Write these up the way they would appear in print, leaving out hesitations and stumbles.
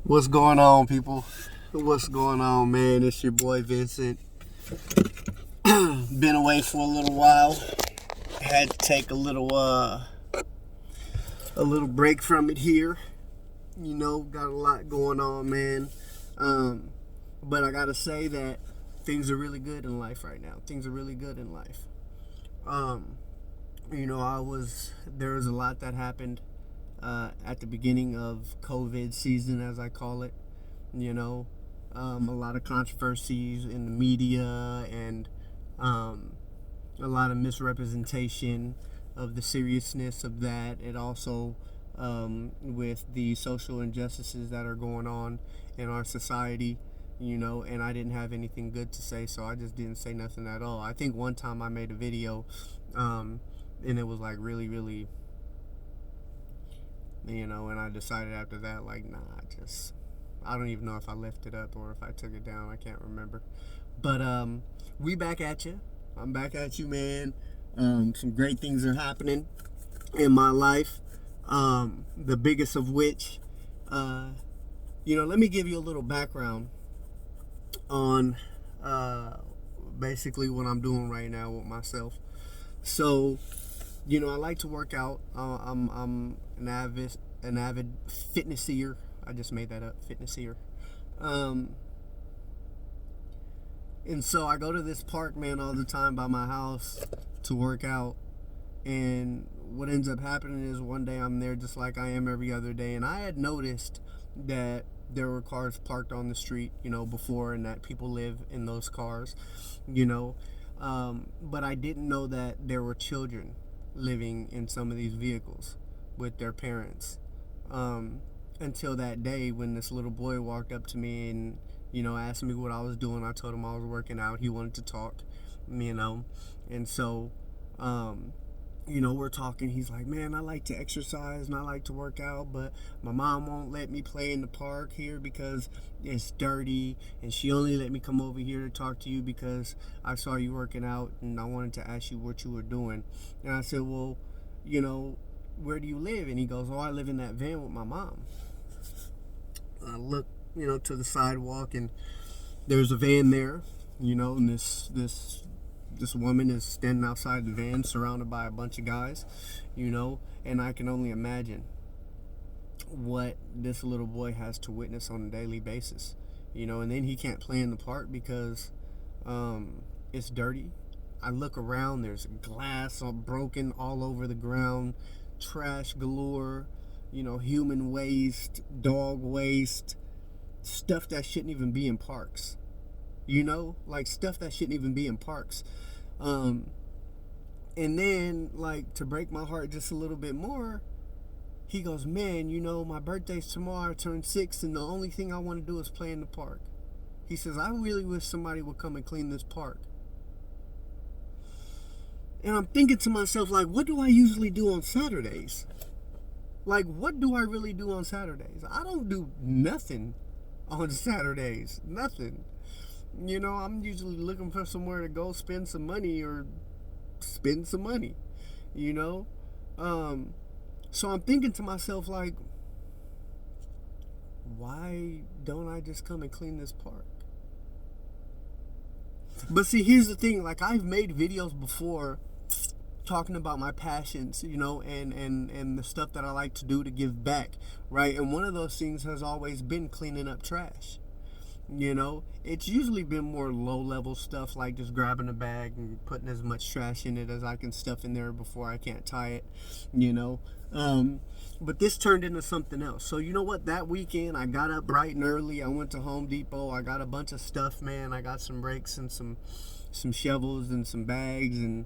What's going on, people? What's going on, man? It's your boy Vincent. Been away for a little while. Had to take a little break from it here. You know, got a lot going on, man. But I gotta say that things are really good in life right now. Things are really good in life. There was a lot that happened at the beginning of COVID season, as I call it. You know, a lot of controversies in the media and a lot of misrepresentation of the seriousness of that. And also with the social injustices that are going on in our society, you know, and I didn't have anything good to say, so I just didn't say nothing at all. I think one time I made a video and it was like really, really, you know, and I decided after that, like, nah, I don't even know if I left it up or if I took it down. I can't remember. But we back at you. I'm back at you, man. Some great things are happening in my life. The biggest of which, let me give you a little background on basically what I'm doing right now with myself. So, I like to work out. I'm an avid fitnesser. I just made that up, fitnesser. And so I go to this park, man, all the time by my house to work out. And what ends up happening is one day I'm there just like I am every other day. And I had noticed that there were cars parked on the street, before, and that people live in those cars, but I didn't know that there were children living in some of these vehicles with their parents. Until that day when this little boy walked up to me and, asked me what I was doing. I told him I was working out. He wanted to talk, and so, we're talking. He's like, man, I like to exercise and I like to work out, but my mom won't let me play in the park here because it's dirty, and she only let me come over here to talk to you because I saw you working out and I wanted to ask you what you were doing. And I said, well, where do you live? And he goes, oh, I live in that van with my mom. I look, to the sidewalk, and there's a van there, and this woman is standing outside the van surrounded by a bunch of guys, and I can only imagine what this little boy has to witness on a daily basis, and then he can't play in the park because it's dirty. I look around, there's glass all broken all over the ground, trash galore, human waste, dog waste, stuff that shouldn't even be in parks, stuff that shouldn't even be in parks. And then, to break my heart just a little bit more, he goes, man, my birthday's tomorrow, I turn 6, and the only thing I want to do is play in the park. He says, I really wish somebody would come and clean this park. And I'm thinking to myself, what do I usually do on Saturdays? What do I really do on Saturdays? I don't do nothing on Saturdays. Nothing. I'm usually looking for somewhere to go spend some money. So I'm thinking to myself, why don't I just come and clean this park? But see, here's the thing. I've made videos before talking about my passions, and the stuff that I like to do to give back, right? And one of those things has always been cleaning up trash. It's usually been more low-level stuff, like just grabbing a bag and putting as much trash in it as I can stuff in there before I can't tie it, But this turned into something else. So you know what? That weekend, I got up bright and early. I went to Home Depot. I got a bunch of stuff, man. I got some rakes and some shovels and some bags and,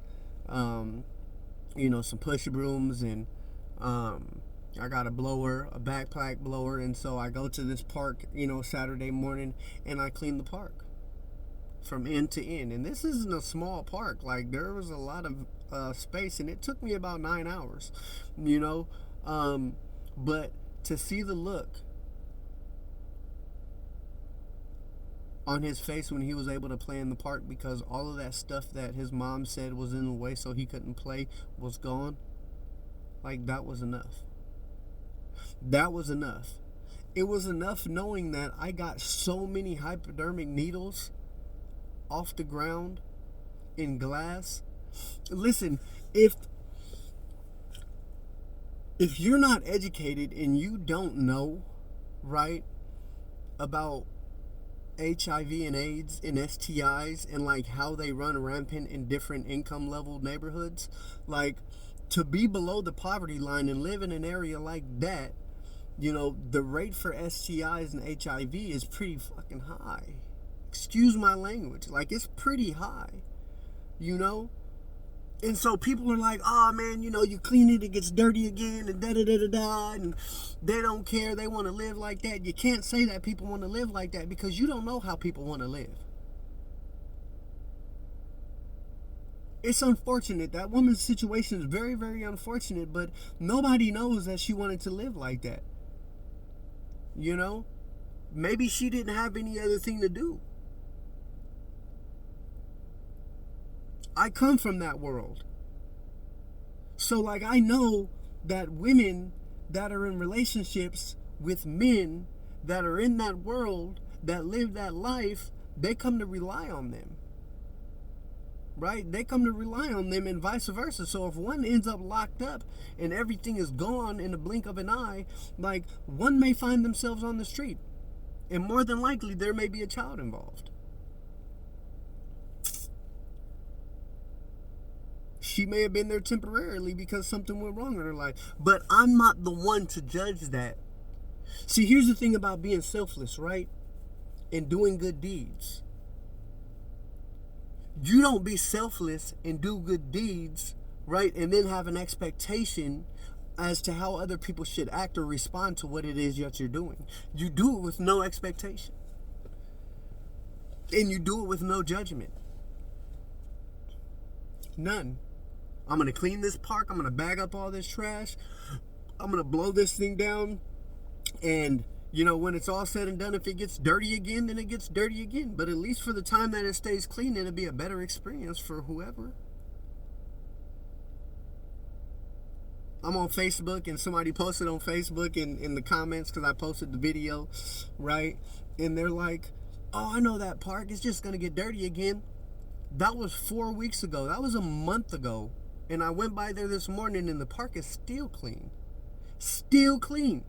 some push brooms, and I got a blower, a backpack blower, and so I go to this park, Saturday morning, and I clean the park from end to end. And this isn't a small park. There was a lot of space, and it took me about 9 hours, but to see the look on his face when he was able to play in the park because all of that stuff that his mom said was in the way so he couldn't play was gone, that was enough. That was enough. It was enough knowing that I got so many hypodermic needles off the ground in glass. Listen, if you're not educated and you don't know, right, about HIV and AIDS and STIs and like how they run rampant in different income level neighborhoods, like to be below the poverty line and live in an area like that, you know, the rate for STIs and HIV is pretty fucking high. Excuse my language. Like, it's pretty high, you know? And so people are like, oh man, you know, you clean it, it gets dirty again, and da da da da da, and they don't care, they want to live like that. You can't say that people want to live like that because you don't know how people want to live. It's unfortunate. That woman's situation is very, very unfortunate, but nobody knows that she wanted to live like that. You know? Maybe she didn't have any other thing to do. I come from that world. So, like, I know that women that are in relationships with men that are in that world, that live that life, they come to rely on them. Right? They come to rely on them and vice versa. So if one ends up locked up and everything is gone in the blink of an eye, like, one may find themselves on the street. And more than likely, there may be a child involved. She may have been there temporarily because something went wrong in her life. But I'm not the one to judge that. See, here's the thing about being selfless, right? And doing good deeds. You don't be selfless and do good deeds, right? And then have an expectation as to how other people should act or respond to what it is that you're doing. You do it with no expectation. And you do it with no judgment. None. I'm going to clean this park. I'm going to bag up all this trash. I'm going to blow this thing down. And, you know, when it's all said and done, if it gets dirty again, then it gets dirty again. But at least for the time that it stays clean, it'll be a better experience for whoever. I'm on Facebook, and somebody posted on Facebook in the comments because I posted the video, right? And they're like, oh, I know that park. It's just going to get dirty again. That was 4 weeks ago. That was a month ago. And I went by there this morning and the park is still clean. Still clean.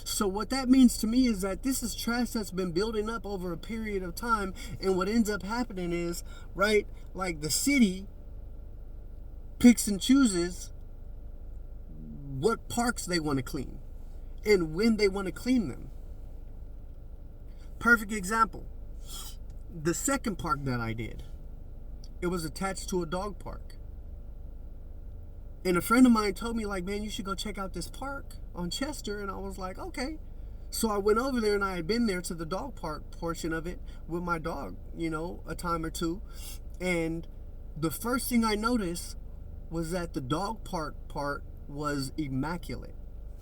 So what that means to me is that this is trash that's been building up over a period of time. And what ends up happening is, right, like the city picks and chooses what parks they want to clean and when they want to clean them. Perfect example. The second park that I did, it was attached to a dog park. And a friend of mine told me, like, man, you should go check out this park on Chester. And I was like, okay. So I went over there, and I had been there to the dog park portion of it with my dog, you know, a time or two. And the first thing I noticed was that the dog park part was immaculate.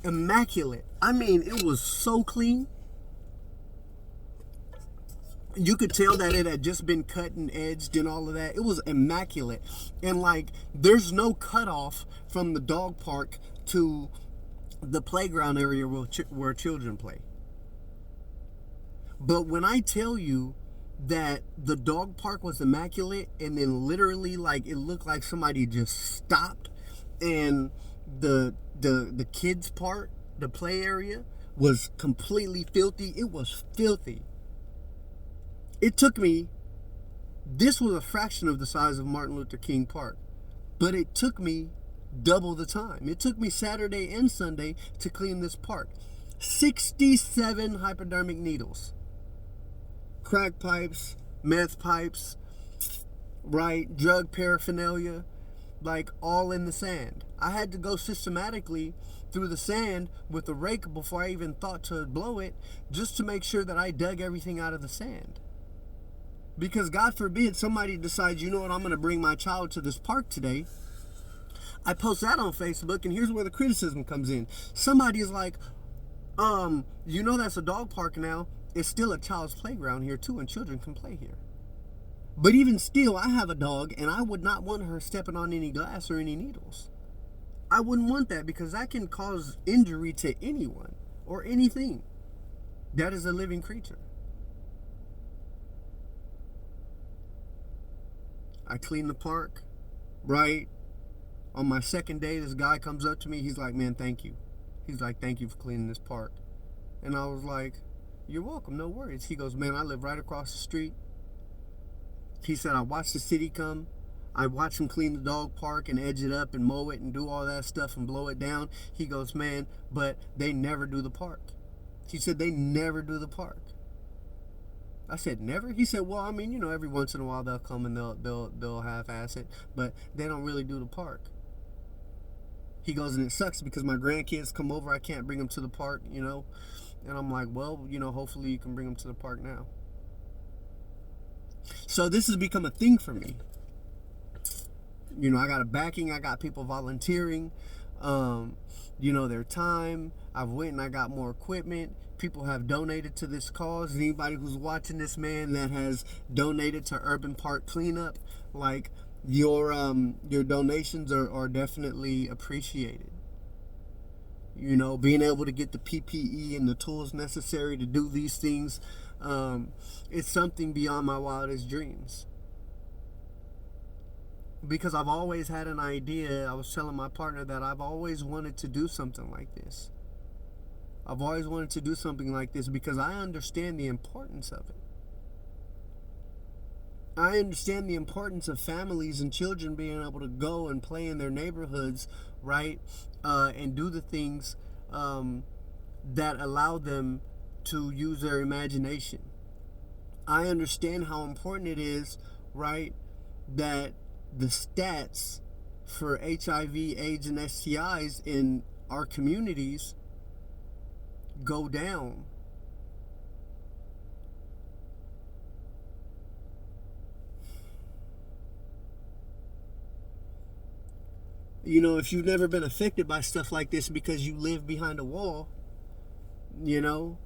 Immaculate. I mean, it was so clean. You could tell that it had just been cut and edged and all of that. It was immaculate. And like, there's no cutoff from the dog park to the playground area where children play. But when I tell you that the dog park was immaculate, and then literally, like, it looked like somebody just stopped, and the kids part, the play area, was completely filthy. It was filthy. It took me, this was a fraction of the size of Martin Luther King Park, but it took me double the time. It took me Saturday and Sunday to clean this park. 67 hypodermic needles. Crack pipes, meth pipes, right, drug paraphernalia, like all in the sand. I had to go systematically through the sand with a rake before I even thought to blow it, just to make sure that I dug everything out of the sand. Because God forbid somebody decides, you know what, I'm going to bring my child to this park today. I post that on Facebook, and here's where the criticism comes in. Somebody is like, you know that's a dog park now. It's still a child's playground here too, and children can play here. But even still, I have a dog, and I would not want her stepping on any glass or any needles. I wouldn't want that, because that can cause injury to anyone or anything that is a living creature. I clean the park, right? On my second day, this guy comes up to me. He's like, man, thank you. He's like, thank you for cleaning this park. And I was like, you're welcome, no worries. He goes, man, I live right across the street. He said, I watched the city come. I watched him clean the dog park and edge it up and mow it and do all that stuff and blow it down. He goes, man, but they never do the park. He said, they never do the park. I said, never? He said, well, I mean, you know, every once in a while they'll come and they'll half-ass it, but they don't really do the park. He goes, and it sucks because my grandkids come over. I can't bring them to the park, you know. And I'm like, well, you know, hopefully you can bring them to the park now. So this has become a thing for me. You know, I got a backing. I got people volunteering, you know, their time. I've went and I got more equipment. People have donated to this cause. Anybody who's watching this, man, that has donated to Urban Park Cleanup, like, your donations are definitely appreciated. You know, being able to get the PPE and the tools necessary to do these things, it's something beyond my wildest dreams. Because I've always had an idea. I was telling my partner that I've always wanted to do something like this. I've always wanted to do something like this because I understand the importance of it. I understand the importance of families and children being able to go and play in their neighborhoods, right? And do the things that allow them to use their imagination. I understand how important it is, right, that the stats for HIV, AIDS, and STIs in our communities go down. You know, if you've never been affected by stuff like this because you live behind a wall, you know,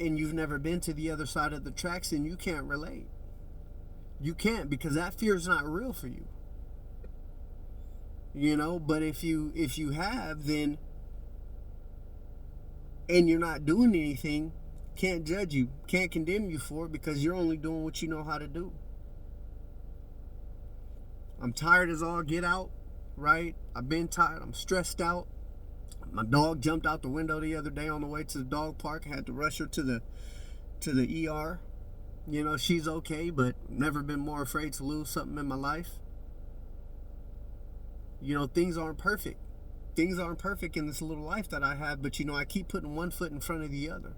and you've never been to the other side of the tracks, then you can't relate. You can't, because that fear is not real for you. You know, but if you have, then, and you're not doing anything, can't judge you, can't condemn you for it, because you're only doing what you know how to do. I'm tired as all get out, right? I've been tired. I'm stressed out. My dog jumped out the window the other day on the way to the dog park. I had to rush her to the ER. You know, she's okay, but never been more afraid to lose something in my life. You know, things aren't perfect. Things aren't perfect in this little life that I have, but, you know, I keep putting one foot in front of the other.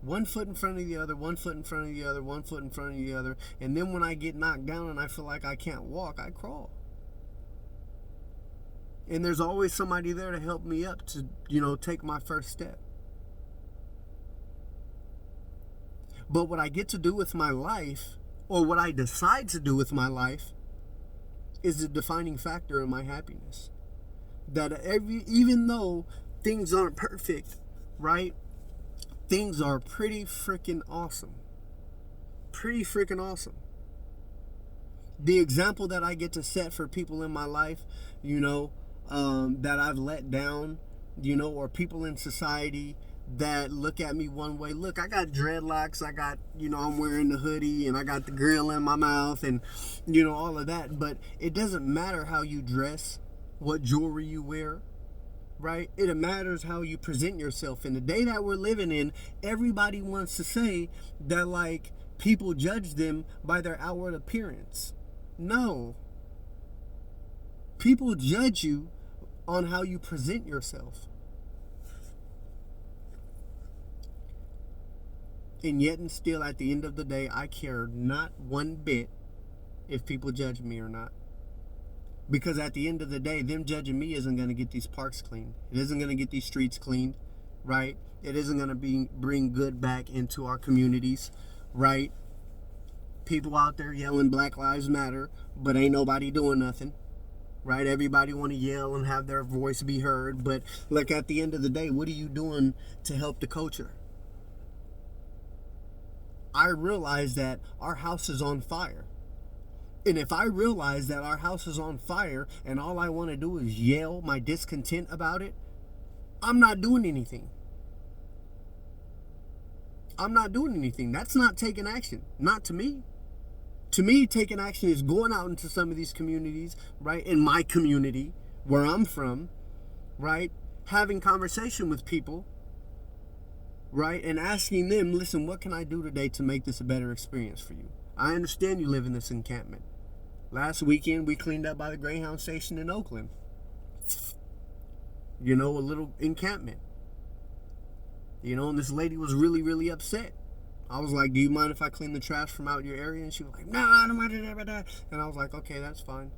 One foot in front of the other, one foot in front of the other, one foot in front of the other. And then when I get knocked down and I feel like I can't walk, I crawl. And there's always somebody there to help me up to, you know, take my first step. But what I get to do with my life, or what I decide to do with my life, is the defining factor in my happiness. That even though things aren't perfect, right? Things are pretty freaking awesome. Pretty freaking awesome. The example that I get to set for people in my life, you know, that I've let down, you know, or people in society that look at me one way. Look, I got dreadlocks, I got, you know, I'm wearing the hoodie, and I got the grill in my mouth, and, you know, all of that. But it doesn't matter how you dress, what jewelry you wear, right? It matters how you present yourself. In the day that we're living in, everybody wants to say that, like, people judge them by their outward appearance. No. People judge you on how you present yourself. And yet and still, at the end of the day, I care not one bit if people judge me or not. Because at the end of the day, them judging me isn't going to get these parks cleaned. It isn't going to get these streets cleaned, right? It isn't going to bring good back into our communities, right? People out there yelling Black Lives Matter, but ain't nobody doing nothing, right? Everybody want to yell and have their voice be heard, but look, at the end of the day, what are you doing to help the culture? I realize that our house is on fire. And if I realize that our house is on fire and all I want to do is yell my discontent about it, I'm not doing anything. I'm not doing anything. That's not taking action. Not to me. To me, taking action is going out into some of these communities, right? In my community, where I'm from, right? Having conversation with people, right? And asking them, listen, what can I do today to make this a better experience for you? I understand you live in this encampment. Last weekend, we cleaned up by the Greyhound station in Oakland. You know, a little encampment. You know, and this lady was really, really upset. I was like, do you mind if I clean the trash from out your area? And she was like, no, I don't want to do that. And I was like, okay, that's fine.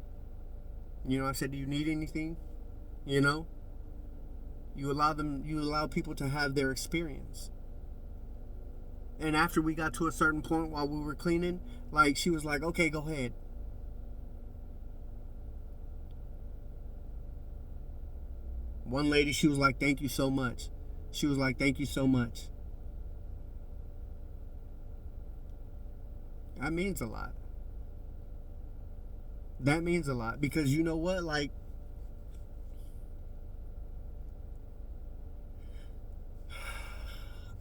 You know, I said, do you need anything? You know? You allow people to have their experience. And after we got to a certain point while we were cleaning, like, she was like, okay, go ahead. One lady, she was like, thank you so much. She was like, thank you so much. That means a lot. That means a lot. Because you know what? Like,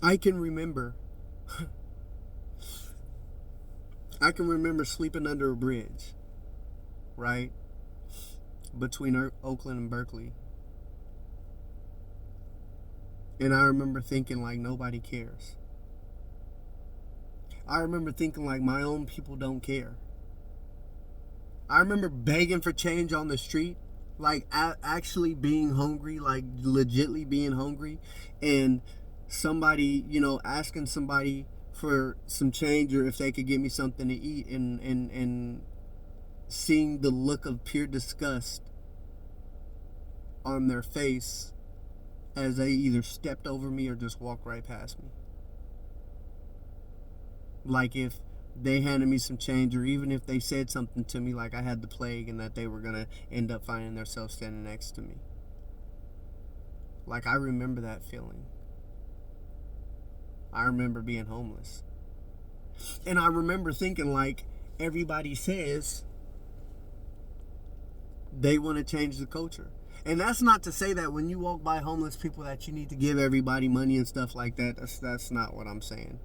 I can remember sleeping under a bridge, right? Between Oakland and Berkeley. And I remember thinking like nobody cares. I remember thinking like my own people don't care. I remember begging for change on the street, like actually being hungry, like legitly being hungry, and somebody, you know, asking somebody for some change or if they could get me something to eat, and seeing the look of pure disgust on their face as they either stepped over me or just walked right past me. Like if they handed me some change, or even if they said something to me like I had the plague and that they were going to end up finding themselves standing next to me. Like, I remember that feeling. I remember being homeless. And I remember thinking, like, everybody says they want to change the culture. And that's not to say that when you walk by homeless people that you need to give everybody money and stuff like that. That's not what I'm saying.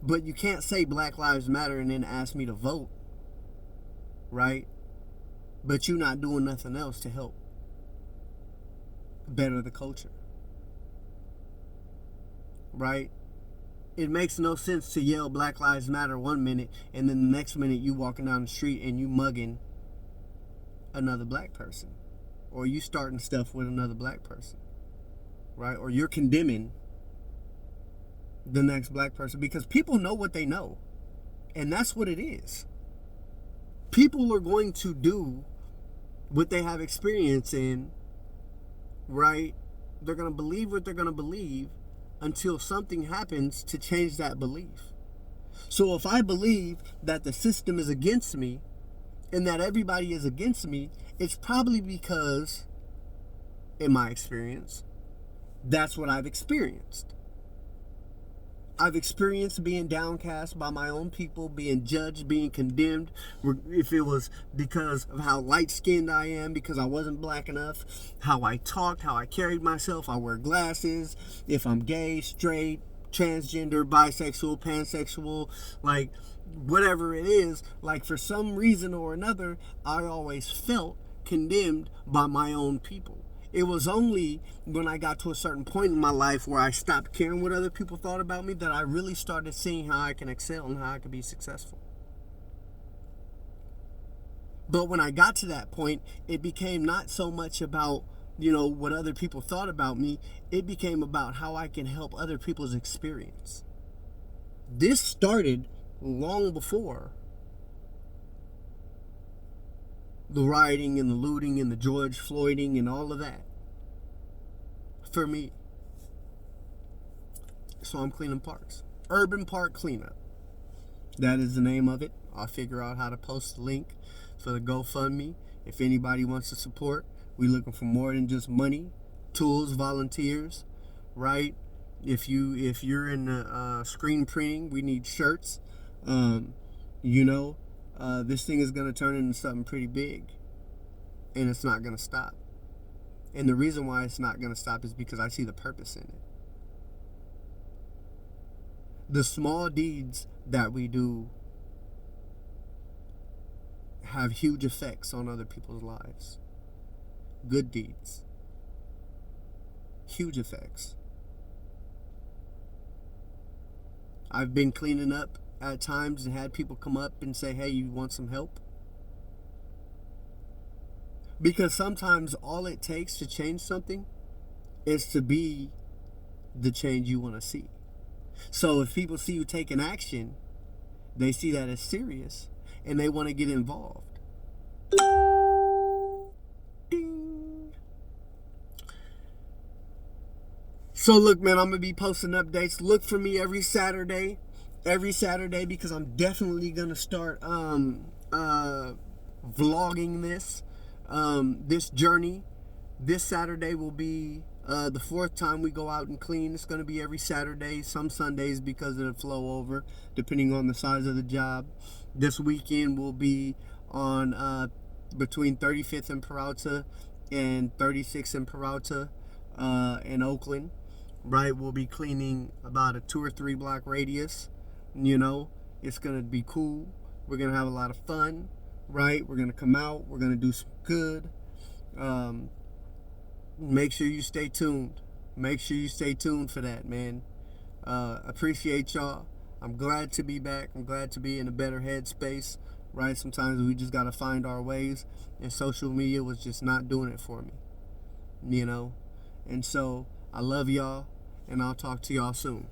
But you can't say Black Lives Matter and then ask me to vote, right? But you not doing nothing else to help better the culture, right? It makes no sense to yell Black Lives Matter one minute and then the next minute you walking down the street and you mugging another black person, or you starting stuff with another black person, right? Or you're condemning the next black person, because people know what they know, and that's what it is. People are going to do what they have experience in, right? They're going to believe what they're going to believe until something happens to change that belief. So if I believe that the system is against me and that everybody is against me, it's probably because, in my experience, that's what I've experienced. I've experienced being downcast by my own people, being judged, being condemned. If it was because of how light-skinned I am, because I wasn't black enough, how I talked, how I carried myself, I wear glasses, if I'm gay, straight, transgender, bisexual, pansexual, like whatever it is, like for some reason or another, I always felt condemned by my own people. It was only when I got to a certain point in my life where I stopped caring what other people thought about me that I really started seeing how I can excel and how I can be successful. But when I got to that point, it became not so much about, you know, what other people thought about me. It became about how I can help other people's experience. This started long before the rioting and the looting and the George Floyding and all of that for me. So I'm cleaning parks. Urban Park Cleanup. That is the name of it. I'll figure out how to post the link for the GoFundMe. If anybody wants to support, we're looking for more than just money, tools, volunteers, right? If you're in screen printing, we need shirts. You know, this thing is going to turn into something pretty big, and it's not going to stop. And the reason why it's not going to stop is because I see the purpose in it. The small deeds that we do have huge effects on other people's lives. Good deeds. Huge effects. I've been cleaning up at times and had people come up and say, hey, you want some help? Because sometimes all it takes to change something is to be the change you want to see. So if people see you taking action, they see that as serious and they want to get involved. Ding. So look, man, I'm going to be posting updates. Look for me every Saturday because I'm definitely going to start vlogging this journey. This Saturday will be the fourth time we go out and clean. It's going to be every Saturday, some Sundays because of the flow over, depending on the size of the job. This weekend will be on between 35th and Peralta and 36th and Peralta in Oakland. Right, we'll be cleaning about a 2 or 3 block radius. You know, it's going to be cool. We're going to have a lot of fun. Right, we're going to come out. We're going to do some good. Make sure you stay tuned. Make sure you stay tuned for that, man. Appreciate y'all. I'm glad to be back. I'm glad to be in a better headspace. Right, sometimes we just got to find our ways. And social media was just not doing it for me. You know, and so I love y'all. And I'll talk to y'all soon.